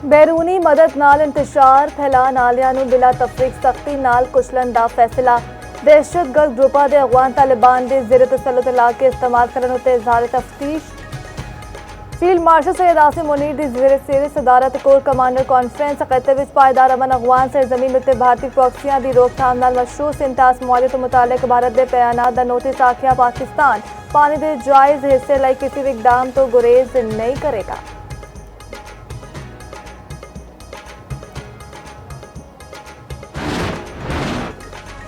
बैरूनी मदद नाल इंतशार फैलान आलिया नूं बिला तफरीक सख्ती नाल कुचलन दा फैसला। दहशतगर्द ग्रुपां दे अगवान तालिबान दे ज़ेर तसल्लुत इलाके इस्तेमाल करन उत्ते इज़हार तफ्तीश। फील्ड मार्शल सैयद आसिम मुनीर दी ज़ेर सदारत कोर कमांडर कॉन्फ्रेंस खिते विच पायदार अमन अगवान सरजमीन उत्ते भारतीय प्रॉक्सियां दी रोकथाम नाल मशरूत सिंटास मुआहदे तो मुतालिक भारत दे बयानात दा नोटिस आखिया पाकिस्तान पानी दे जायज़ हिस्से लई किसी भी इकदाम तो गुरेज नहीं करेगा।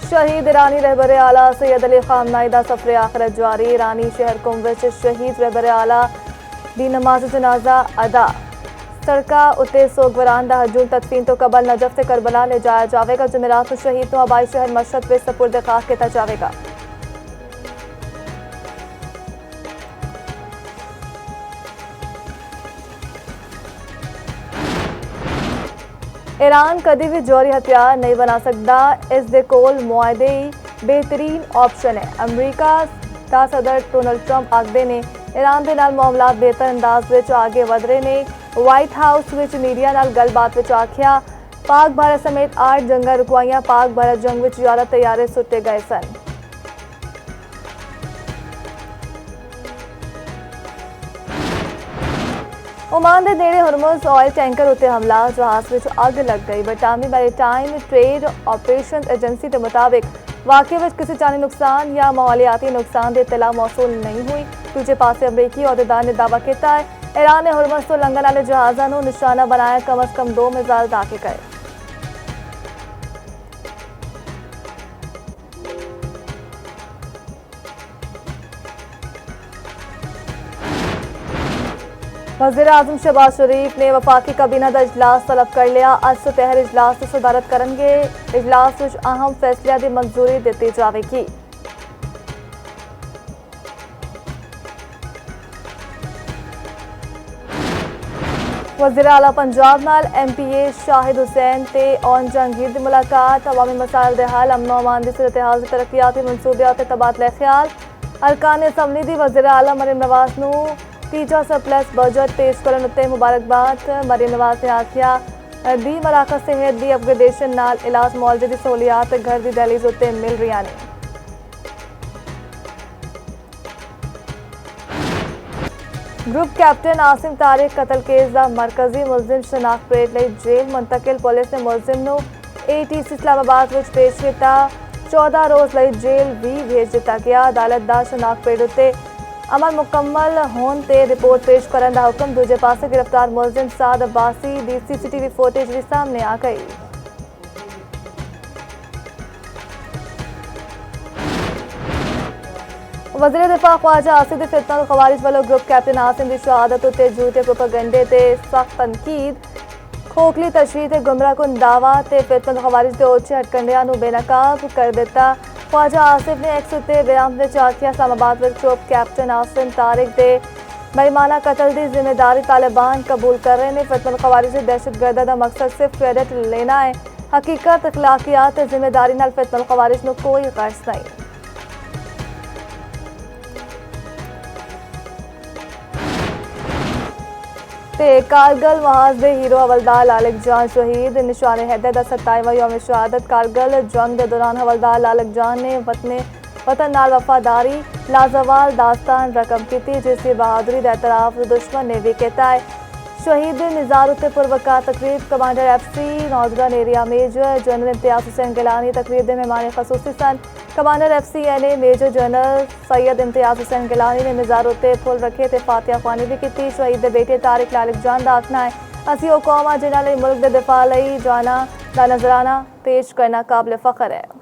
शहीद ईरानी रहबर आला सैयद अली खामनाई दा सफर आखिरत जारी। ईरानी शहर कुम विच शहीद रहबर आला दी नमाज जनाजा अदा। सड़का उत्ते सोगवरान दा हजूम तदफीन तो कबल नजफ से करबला ले जाया जाएगा। जुमेरात को शहीद तो आबाई शहर मशहद पे सपुर्द खाक किया जाएगा। ईरान कभी भी जौहरी हथियार नहीं बना सकता। इस दे कोल मुआहदे ही बेहतरीन ऑप्शन है। अमरीका का सदर डोनाल्ड ट्रंप आखदे ने ईरान दे नाल मामलात बेहतर अंदाज विच आगे वध रहे ने। व्हाइट हाउस विच मीडिया नाल गलबात विच आखिया पाक भारत समेत 8 जंगा रुकवाइयां। पाक भारत जंग विच 11 तैयारे सुटे गए सन। ओमान के नेड़े हुरमुज़ ऑयल टैंकर उत्ते हमला। जहाज विच अग लग गई। बरतानवी मैरीटाइम ट्रेड ऑपरेशन एजेंसी के मुताबिक वाक़े में किसी जानी नुकसान या माहौलियाती नुकसान की इतला मौसूल नहीं हुई। दूजे पासे अमरीकी अहदेदार ने दावा किया है ईरान ने हुरमुज़ तो लंघन वाले जहाज़ों को निशाना बनाया कम अज़ कम 2 मिसाइल दागे गए। वज़ीर-ए-आज़म शहबाज शरीफ ने वफाकी काबीना का इजलास तलब कर लिया। अज सुपहर इजलास की सदारत करेंगे। इजलास में अहम फैसलों की मंजूरी दी जाएगी। वज़ीर आला पंजाब नाल MPA शाहिद हुसैन ते ओन जहांगीर की मुलाकात। अवामी मसाइल दे हल अमनो अमान की सूरत हाल तरक्याती मनसूबियात ते तबादला ख्याल। अरकान असम्बली की वज़ीर आला मरीम नवाज नूं तीजा सरप्लस बजट पेश करने उत्ते मुबारकबाद। मरीम नवाज ने आखिया दी मराकज सेहत दी अपग्रेडेशन नाल इलाज मुआलजे की सहूलियात घर की दहलीज उत्ते मिल रही ने। ग्रुप कैप्टन आसिम तारिक कतल केस का मरकजी मुलजिम शनाख्त परेड लई जेल मुंतकिल। पुलिस ने मुलजिम नूं ATC इस्लामाबाद विच पेश किया। 14 रोज़ लई जेल भी भेज दिता गया। अदालत दा शनाख्त परेड उत्ते अमल मुकम्मल होने ते रिपोर्ट पेश करने का हुक्म। दूजे पासे गिरफ्तार मुलजिम साद अब्बासी दी CCTV फुटेज भी सामने आ गई। वज़ीर दिफा ख्वाजा आसिफ दी फितना खवारिज वालों ग्रुप कैप्टन आसिम की शहादत उत्ते झूठे प्रोपेगेंडे ते सख्त तनकीद। खोखली तशरीह ते गुमराहकुन दावा ते फितना खवारिज के ओछे हटकंडियां नूं बेनकाब कर दिता। ख्वाजा आसिफ ने एक्स उत्ते बयान में आखिया इस्लामाबाद में ग्रुप कैप्टन आसिम तारिक दे बेईमाना कतल की जिम्मेदारी तालिबान कबूल कर रहे हैं। फितना खवारिज दहशतगर्दी का मकसद सिर्फ क्रेडिट लेना है। हकीकत अखलाकियात जिम्मेदारी नाल फितना खवारिज नूं कोई गर्ज नहीं। कारगिल महाज दे हीरो हवलदार लालक जान शहीद। निशाने हैदर का 27वां यौम शहादत। कारगिल जंग के दौरान हवलदार लालक जान ने वतन नाल वफादारी लाजवाल दास्तान रकम की, जिसकी बहादुरी का एतराफ दुश्मन ने भी किया है। शहीद निज़ार उत्ते पुरवकार तकरीब commander FC northern area major general Imtiaz Hussain Gilani तकरीब के मेहमान खसूसी सन। Commander FCNA major general Syed Imtiaz Hussain Gilani ने निज़ार उत्ते फुल रखे थे फातिहा ख्वानी भी की। शहीद के बेटे तारिक लालक जान का आखना है असी वो कौम आ जिन्हां लई मुल्क के दिफा लई जाना का नजराना पेश करना काबिल फख्र है।